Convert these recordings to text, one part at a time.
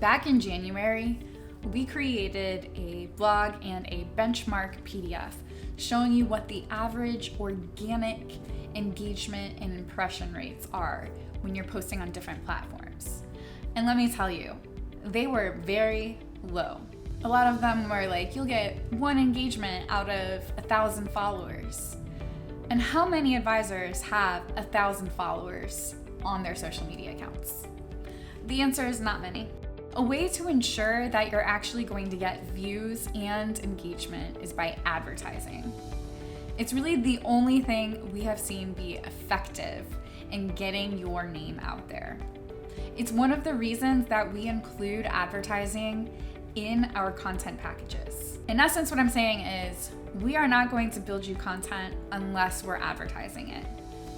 Back in January, we created a blog and a benchmark PDF showing you what the average organic engagement and impression rates are when you're posting on different platforms. And let me tell you, they were very low. A lot of them were like, you'll get 1 engagement out of 1,000 followers. And how many advisors have 1,000 followers on their social media accounts? The answer is not many. A way to ensure that you're actually going to get views and engagement is by advertising. It's really the only thing we have seen be effective in getting your name out there. It's one of the reasons that we include advertising in our content packages. In essence, what I'm saying is we are not going to build you content unless we're advertising it.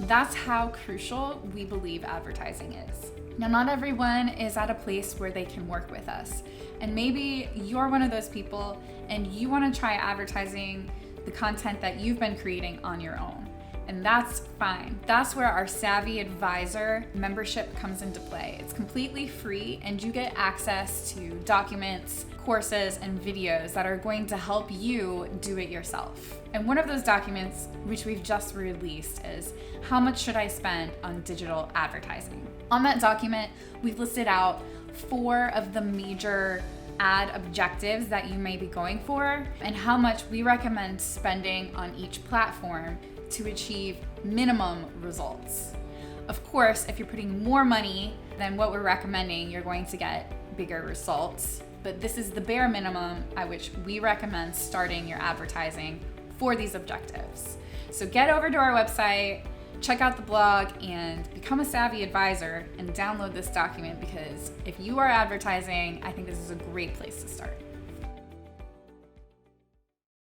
That's how crucial we believe advertising is. Now, not everyone is at a place where they can work with us. And maybe you're one of those people and you want to try advertising the content that you've been creating on your own. And that's fine. That's where our Savvy Advisor membership comes into play. It's completely free and you get access to documents, courses, and videos that are going to help you do it yourself. And one of those documents, which we've just released, is how much should I spend on digital advertising? On that document, we've listed out 4 of the major ad objectives that you may be going for and how much we recommend spending on each platform to achieve minimum results. Of course, if you're putting more money than what we're recommending, you're going to get bigger results. But this is the bare minimum at which we recommend starting your advertising for these objectives. So get over to our website, check out the blog, and become a Savvy Advisor and download this document, because if you are advertising, I think this is a great place to start.